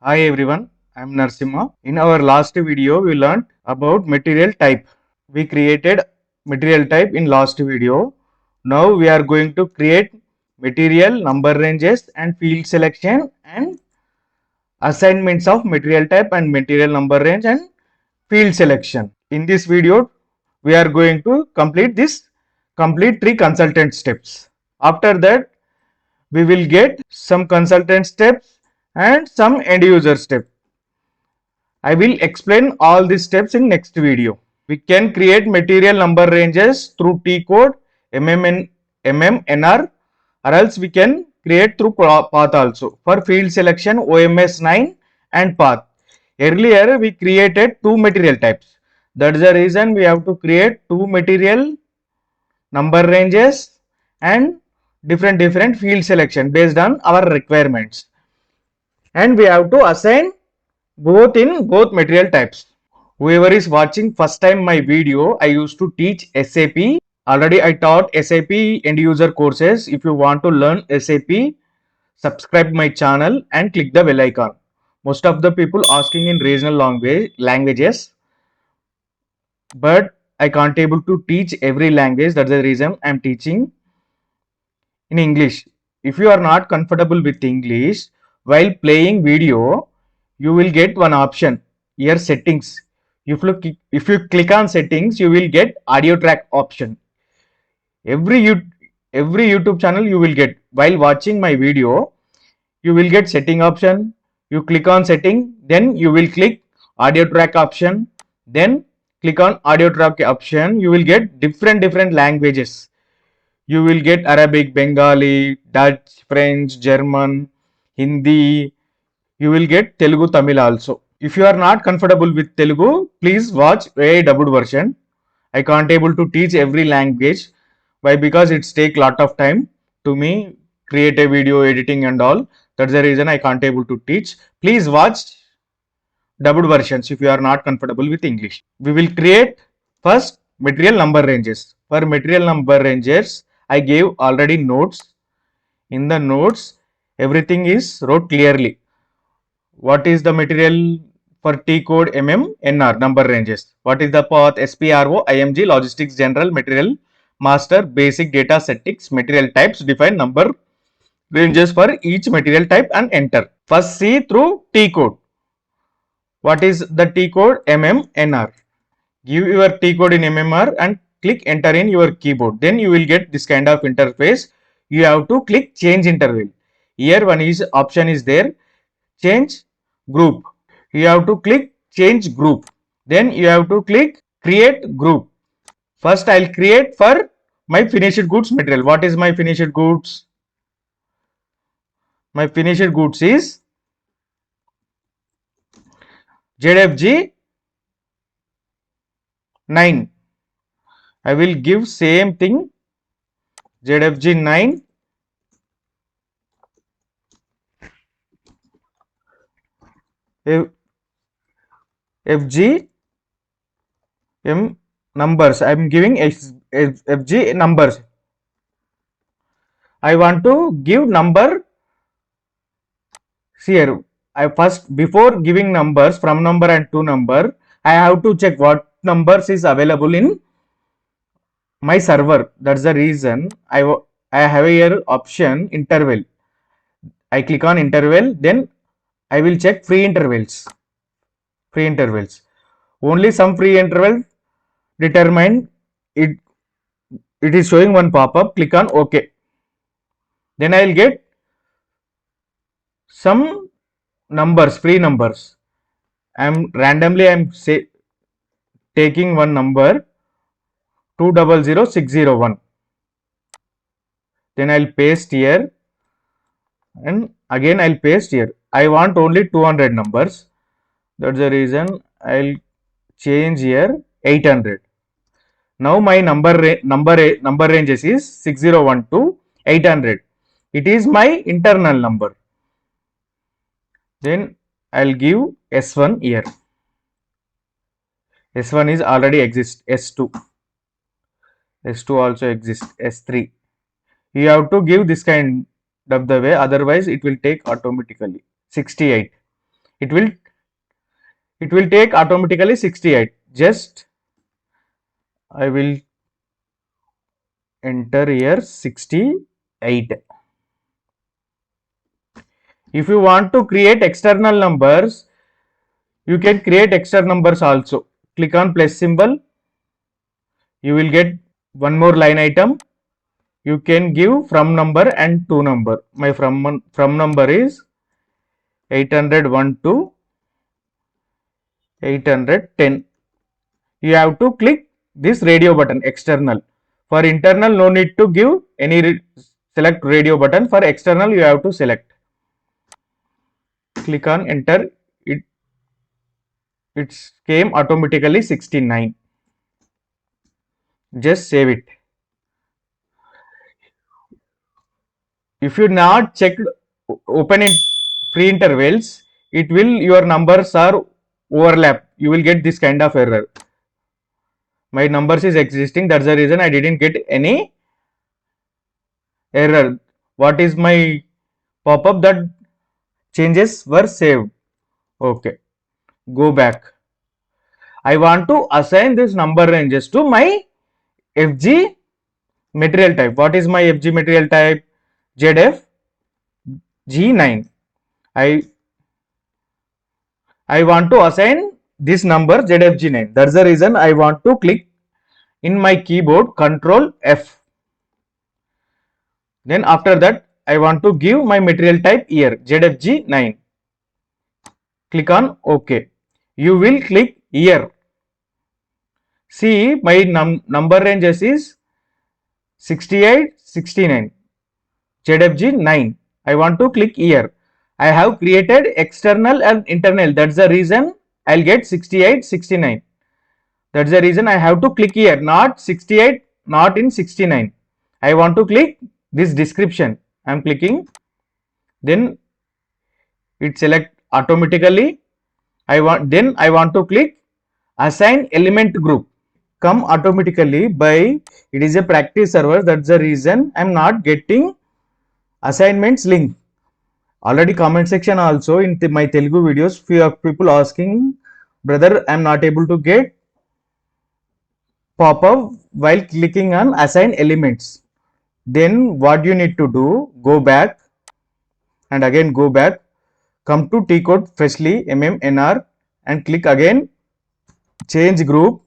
Hi everyone, I am Narsimha. In our last video, we learned about material type. We created material type in last video. Now we are going to create material number ranges and field selection and assignments of material type and material number range and field selection. In this video, we are going to complete three consultant steps. After that, we will get some consultant steps and some end user steps. I will explain all these steps in next video. We can create material number ranges through T code, NR, or else we can create through path also. For field selection, OMS 9 and path. Earlier we created two material types. That is the reason we have to create two material number ranges and different field selection based on our requirements. And we have to assign both material types. Whoever is watching first time my video, I used to teach SAP. Already I taught SAP end user courses. If you want to learn SAP, subscribe my channel and click the bell icon. Most of the people asking in regional languages, but I can't able to teach every language. That's the reason I'm teaching in English. If you are not comfortable with English, while playing video, you will get one option here, settings. If you click on settings, you will get audio track option. Every YouTube channel you will get. While watching my video, you will get setting option. You click on setting, then you will click audio track option, then click on audio track option. You will get different languages. You will get Arabic, Bengali, Dutch, French, German, Hindi. You will get Telugu, Tamil also. If you are not comfortable with Telugu, please watch AI dubbed version. I can't able to teach every language. Why? Because it's take lot of time to me create a video editing and all. That's the reason I can't able to teach. Please watch dubbed versions if you are not comfortable with English. We will create first material number ranges. For material number ranges, I gave already notes. In the notes, everything is wrote clearly. What is the material for T code NR number ranges? What is the path SPRO IMG logistics general material master basic data settings material types define number ranges for each material type and enter. First see through T code. What is the T code NR? Give your T code in MMR and click enter in your keyboard. Then you will get this kind of interface. You have to click change interval. Here one is option is there, change group. You have to click change group. Then you have to click create group. First I'll create for my finished goods material. What is my finished goods? My finished goods is ZFG 9. I will give same thing ZFG 9 FG M numbers. I am giving FG numbers. I want to give number. See here, I first before giving numbers from number and to number, I have to check what numbers is available in my server. That's the reason I have here option interval. I click on interval, then I will check free intervals. Free intervals. Only some free interval determined. It is showing one pop-up. Click on OK. Then I will get some numbers, free numbers. I'm taking one number 200601. Then I'll paste here and again I'll paste here. I want only 200 numbers. That's the reason I'll change here 800. Now my number ranges is 601 to 800. It is my internal number. Then I'll give S1 here. S1 is already exists. S2. S2 also exists. S3. You have to give this kind of the way, otherwise it will take automatically. 68. it will take automatically 68. Just I will enter here 68. If you want to create external numbers, you can create extra numbers also. Click on plus symbol. You will get one more line item. You can give from number and to number. My from number is 801 to 810. You have to click this radio button external. For internal, no need to give any select radio button. For external, you have to select. Click on enter. It came automatically 69. Just save it. If you not checked open in free intervals, it will your numbers are overlap. You will get this kind of error. My numbers is existing. That's the reason I didn't get any error. What is my pop-up that changes were saved? Okay, go back. I want to assign this number ranges to my FG material type. What is my FG material type? ZF G9. I want to assign this number ZFG9. That's the reason I want to click in my keyboard Control F. Then after that I want to give my material type here ZFG9. Click on OK. You will click here. See my number ranges is 68, 69. ZFG9. I want to click here. I have created external and internal. That's the reason I'll get 68, 69. That's the reason I have to click here, not 68, not in 69. I want to click this description. I'm clicking. Then it select automatically. I want to click assign element group. Come automatically by it is a practice server. That's the reason I'm not getting assignments link. Already comment section also in my Telugu videos, few of people asking, brother, I'm not able to get pop-up while clicking on assign elements. Then what you need to do, go back and again go back, come to T code freshly MMNR and click again change group.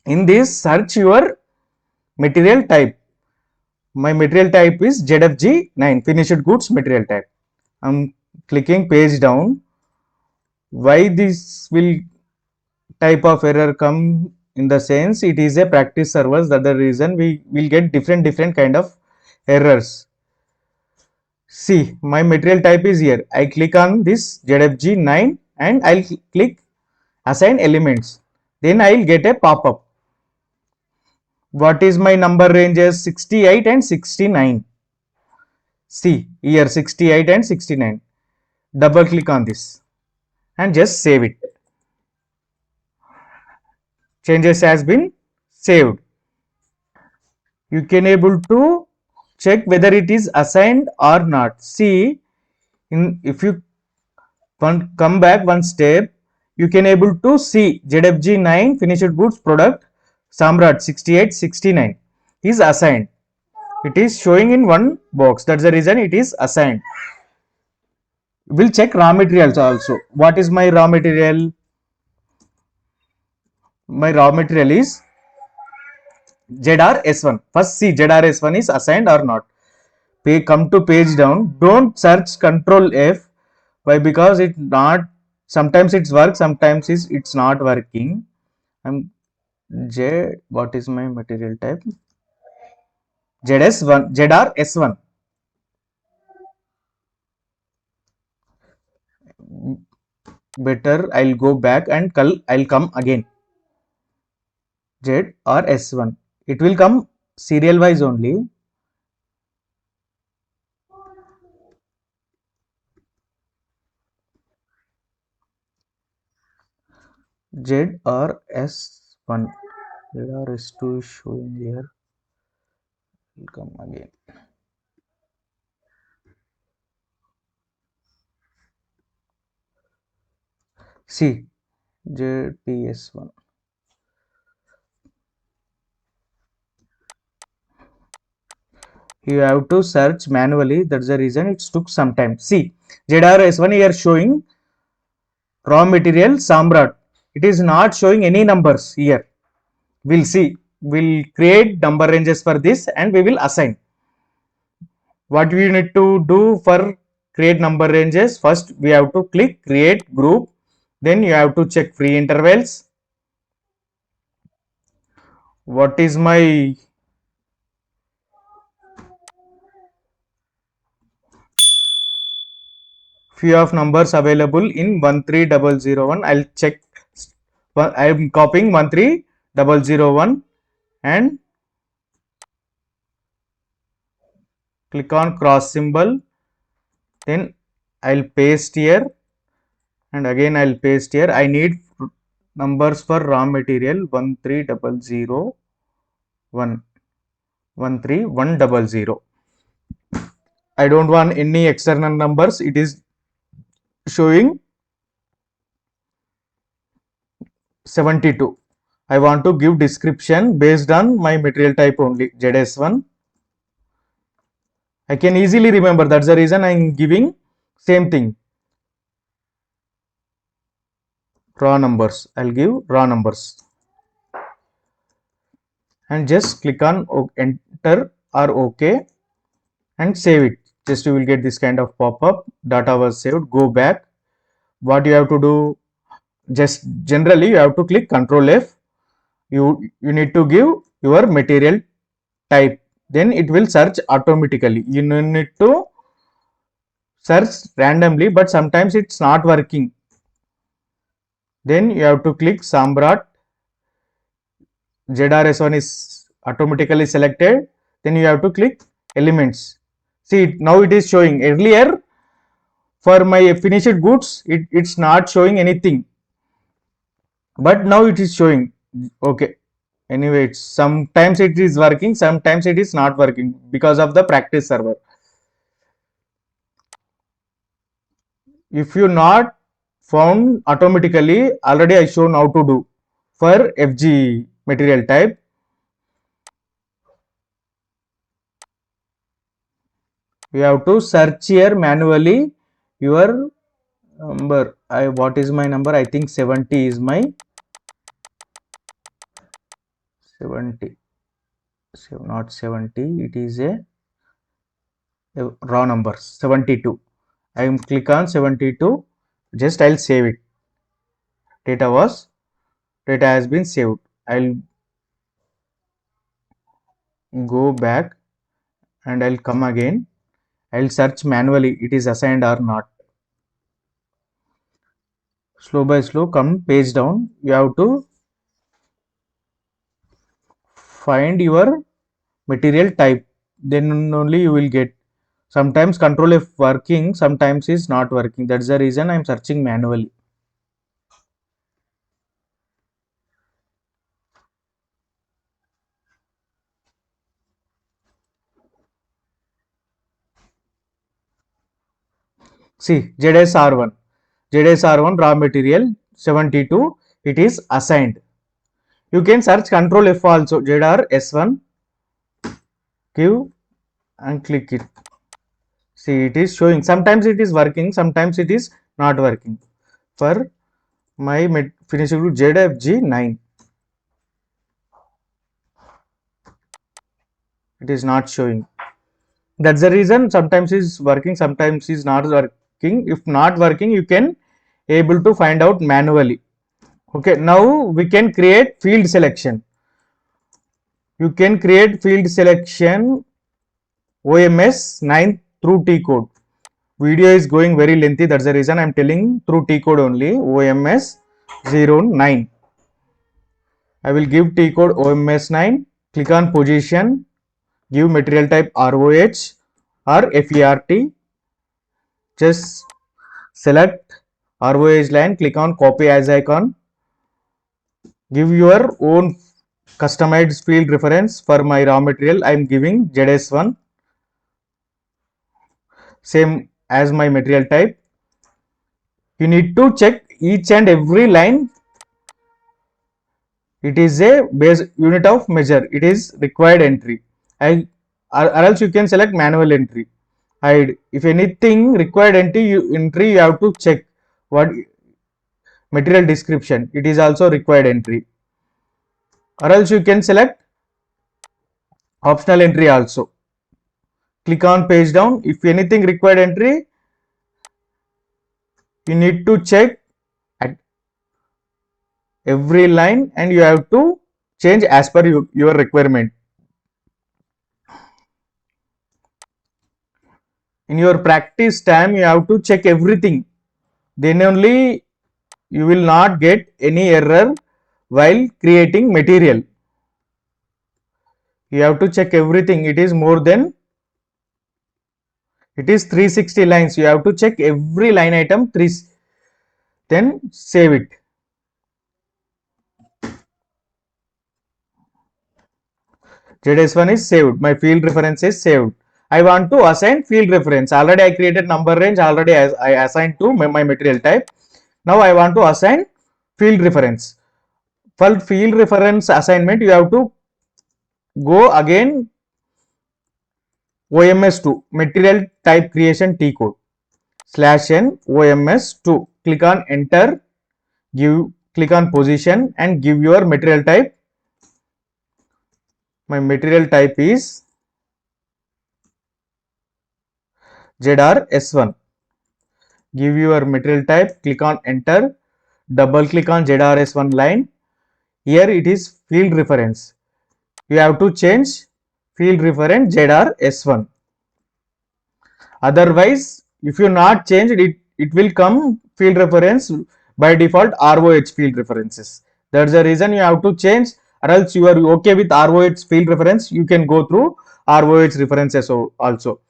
In this search your material type. My material type is ZFG9 finished goods material type. I'm clicking page down. Why this will type of error come in the sense it is a practice servers, that the reason we will get different kind of errors. See my material type is here. I click on this ZFG9 and I'll click assign elements. Then I'll get a pop-up. What is my number ranges? 68 and 69. See here 68 and 69. Double click on this and just save it. Changes has been saved. You can able to check whether it is assigned or not. See if you come back one step, you can able to see ZFG9 finished goods product Samrat 68 69 is assigned. It is showing in one box. That's the reason it is assigned. We'll check raw materials also. What is my raw material? My raw material is ZRS1. First see ZRS1 is assigned or not. Come to page down. Don't search Control F. Why? Because it not, sometimes it's work, sometimes it's not working. I'm what is my material type? ZS1, ZRS1. Better I'll go back and I'll come again. ZRS1. It will come serial wise only. ZRS1. ZRS2 is showing here. Will come again. See, ZPS1. You have to search manually. That's the reason it took some time. See, ZRS1 here showing raw material Samrat. It is not showing any numbers here. We'll see. We'll create number ranges for this and we will assign. What we need to do for create number ranges? First, we have to click create group. Then you have to check free intervals. What is my few of numbers available in 13001? I'll check. I am copying 13001 and click on cross symbol. Then I'll paste here and again I'll paste here. I need numbers for raw material 13001, 13100. I don't want any external numbers. It is showing 72. I want to give description based on my material type only, ZS1. I can easily remember. That's the reason I am giving same thing. Raw numbers. I'll give raw numbers. And just click on enter or OK and save it. Just you will get this kind of pop-up. Data was saved. Go back. What you have to do? Just generally you have to click Control F. You need to give your material type. Then it will search automatically. You need to search randomly, but sometimes it's not working. Then you have to click Samrat. ZRS1 is automatically selected. Then you have to click elements. See, now it is showing. Earlier for my finished goods it's not showing anything, but now it is showing. Okay, anyway, it's sometimes it is working, sometimes it is not working because of the practice server. If you not found automatically, already I shown how to do for FG material type. You have to search here manually your number. What is my number? I think 70 is my 70. So not 70. It is a raw number 72. I am click on 72. Just I'll save it. Data has been saved. I'll go back and I'll come again. I'll search manually it is assigned or not. Slow by slow, come page down. You have to find your material type. Then only you will get. Sometimes Control F working, sometimes is not working. That's the reason I'm searching manually. See, ZSR1 raw material 72. It is assigned. You can search Control F also. ZRS1. Give and click it. See, it is showing. Sometimes it is working, sometimes it is not working. For my finished good ZFG9, it is not showing. That's the reason sometimes is working, sometimes is not working. If not working, you can able to find out manually. Okay, now we can create field selection. You can create field selection OMS 9 through T code. Video is going very lengthy, that's the reason I'm telling through T code only. OMS 09. I will give T code OMS 9. Click on position. Give material type ROH or FERT. Just select ROH line. Click on copy as icon. Give your own customized field reference. For my raw material, I am giving ZS1. Same as my material type. You need to check each and every line, it is a base unit of measure, it is required entry. Or else you can select manual entry, hide. If anything required entry, you have to check what material description, it is also required entry, or else you can select optional entry also. Click on page down. If anything required entry, you need to check at every line and you have to change as per your requirement. In your practice time, you have to check everything. Then only you will not get any error while creating material. You have to check everything. It is 360 lines. You have to check every line item, then save it. ZS1 is saved. My field reference is saved. I want to assign field reference. Already I created number range. Already I assigned to my material type. Now I want to assign field reference. For field reference assignment, you have to go again OMS2 material type creation T code /n OMS2. Click on enter. Click on position and give your material type. My material type is ZR-S1. Give your material type, click on enter, double click on ZR-S1 line. Here it is field reference. You have to change field reference ZR-S1. Otherwise, if you not change it, it will come field reference by default ROH field references. That's the reason you have to change, or else you are okay with ROH field reference, you can go through ROH references also.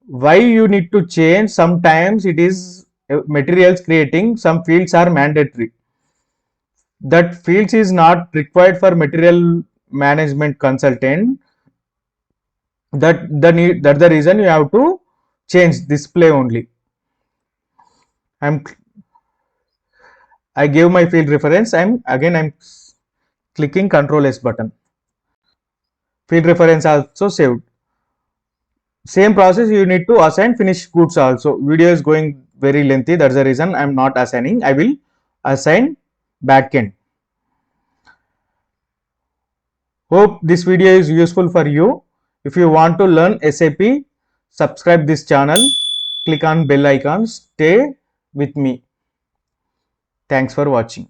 Why you need to change? Sometimes it is materials creating, some fields are mandatory. That fields is not required for material management consultant. That's the reason you have to change display only. I gave my field reference. I'm clicking Ctrl S button. Field reference also saved. Same process you need to assign finished goods also. Video is going very lengthy. That's the reason I'm not assigning. I will assign backend. Hope this video is useful for you. If you want to learn SAP, subscribe this channel. Click on bell icon. Stay with me. Thanks for watching.